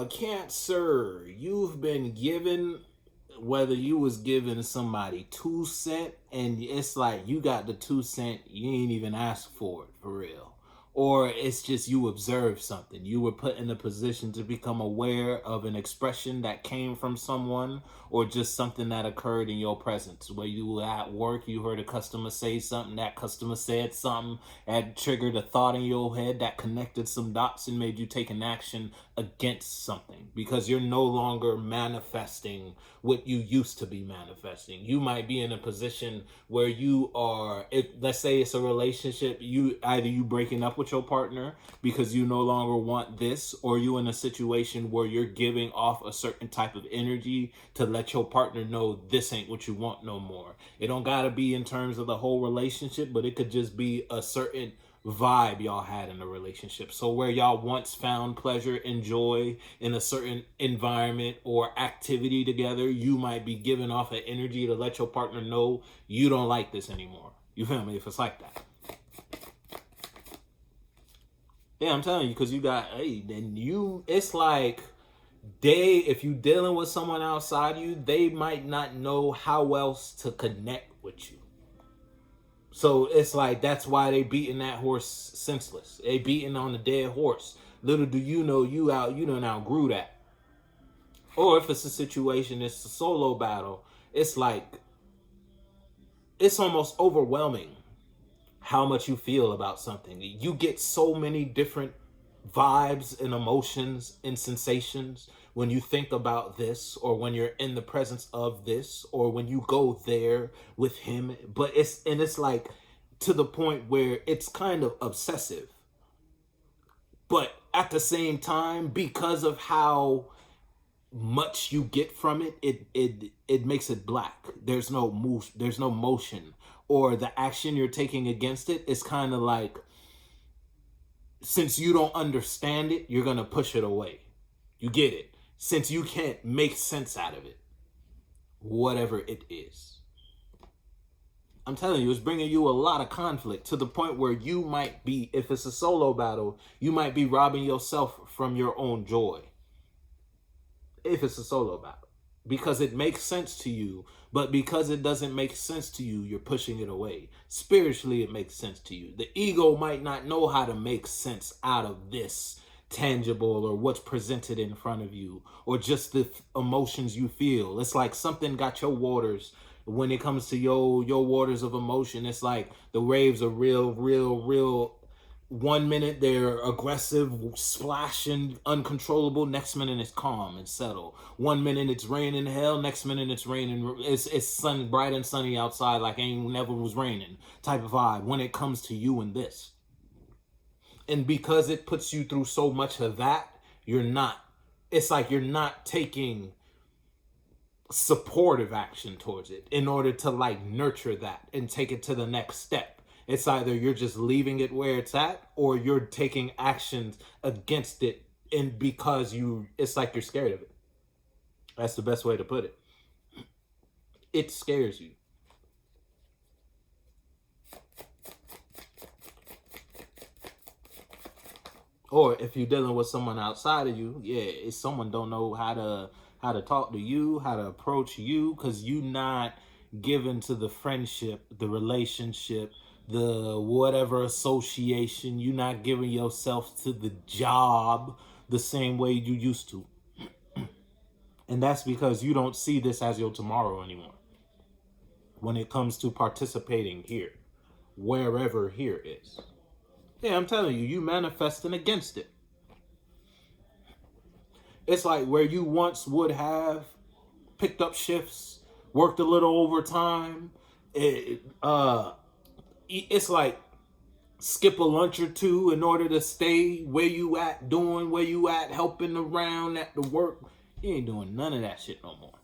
Cancer, you've been given, whether you was giving somebody 2 cent and it's like you got the 2 cent, you ain't even ask for it for real. Or it's just you observed something. You were put in a position to become aware of an expression that came from someone, or just something that occurred in your presence. Where you were at work, you heard a customer say something, that customer said something, that triggered a thought in your head that connected some dots and made you take an action against something, because you're no longer manifesting what you used to be manifesting. You might be in a position where you are, let's say it's a relationship, you breaking up with your partner because you no longer want this, or you in a situation where you're giving off a certain type of energy to let your partner know this ain't what you want no more. It don't gotta be in terms of the whole relationship, but it could just be a certain vibe y'all had in a relationship. So where y'all once found pleasure and joy in a certain environment or activity together, you might be giving off an energy to let your partner know you don't like this anymore. You feel me? If it's like that. Yeah, I'm telling you, because you got, it's like if you dealing with someone outside you, they might not know how else to connect with you. So it's like, that's why they beating that horse senseless. They beating on the dead horse. Little do you know, you done outgrew that. Or if it's a situation, it's a solo battle, it's like, it's almost overwhelming how much you feel about something. You get so many different vibes and emotions and sensations when you think about this, or when you're in the presence of this, or when you go there with him. But it's like to the point where it's kind of obsessive. But at the same time, because of how much you get from it makes it black. There's no motion, or the action you're taking against it is kind of like, since you don't understand it, you're gonna push it away. You get it? Since you can't make sense out of it, whatever it is. I'm telling you, it's bringing you a lot of conflict, to the point where you might be, if it's a solo battle, you might be robbing yourself from your own joy. If it's a solo battle, because it makes sense to you, but because it doesn't make sense to you, you're pushing it away. Spiritually, it makes sense to you. The ego might not know how to make sense out of this tangible, or what's presented in front of you, or just the emotions you feel. It's like something got your waters. When it comes to your waters of emotion, it's like the waves are real. 1 minute they're aggressive, splashing, uncontrollable. Next minute it's calm and settled. 1 minute it's raining hell. Next minute it's raining. It's sun, bright and sunny outside, like ain't never was raining type of vibe when it comes to you and this. And because it puts you through so much of that, it's like you're not taking supportive action towards it in order to like nurture that and take it to the next step. It's either you're just leaving it where it's at, or you're taking actions against it, and because it's like you're scared of it. That's the best way to put it. It scares you. Or if you're dealing with someone outside of you, if someone don't know how to talk to you, how to approach you, because you not given to the friendship, the relationship, the whatever association. You're not giving yourself to the job the same way you used to. And that's because you don't see this as your tomorrow anymore. When it comes to participating here, wherever here is. Yeah, I'm telling you, you manifesting against it. It's like where you once would have picked up shifts, worked a little overtime. It's like skip a lunch or two in order to stay where you at, doing where you at, helping around at the work. You ain't doing none of that shit no more.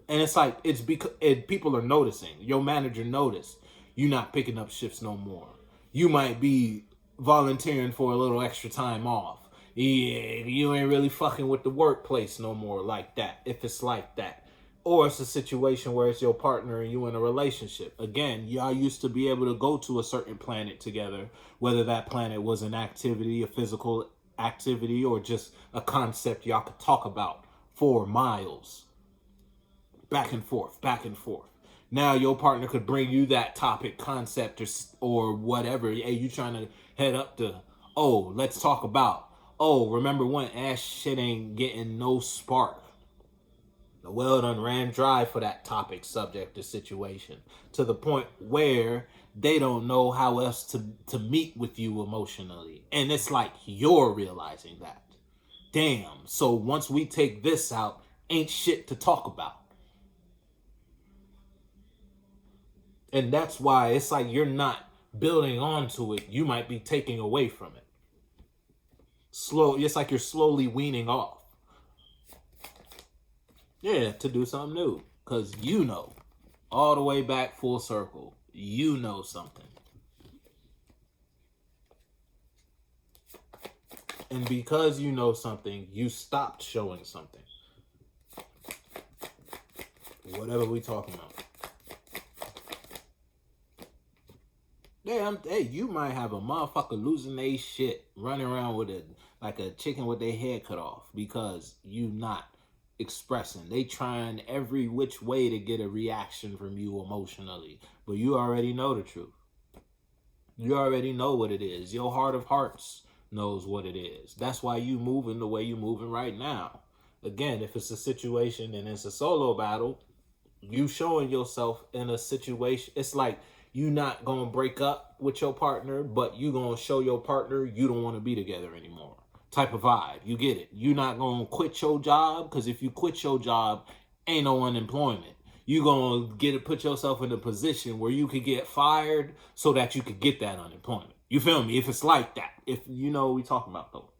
And it's like, it's because people are noticing. Your manager noticed you not picking up shifts no more. You might be volunteering for a little extra time off. Yeah, you ain't really fucking with the workplace no more like that, if it's like that. Or it's a situation where it's your partner and you in a relationship. Again, y'all used to be able to go to a certain planet together, whether that planet was an activity, a physical activity or just a concept y'all could talk about for miles, back and forth, back and forth. Now your partner could bring you that topic, concept, or whatever. Hey, you trying to head up to, oh, let's talk about, oh, remember when ass shit ain't getting no spark. The well done ran dry for that topic, subject, or situation, to the point where they don't know how else to meet with you emotionally. And it's like you're realizing that. Damn. So once we take this out, ain't shit to talk about. And that's why it's like you're not building onto it. You might be taking away from it. It's like you're slowly weaning off. Yeah, to do something new. Because you know, all the way back full circle, you know something. And because you know something, you stopped showing something. Whatever we talking about. Hey, you might have a motherfucker losing their shit, running around with like a chicken with their head cut off because you not expressing. They trying every which way to get a reaction from you emotionally, but you already know the truth. You already know what it is. Your heart of hearts knows what it is. That's why you moving the way you moving right now. Again, if it's a situation and it's a solo battle, you showing yourself in a situation. It's like you not gonna break up with your partner, but you gonna show your partner you don't want to be together anymore. Type of vibe. You get it. You not gonna quit your job, because if you quit your job, ain't no unemployment. You gonna put yourself in a position where you could get fired so that you could get that unemployment. You feel me? If it's like that, if you know what we talking about though.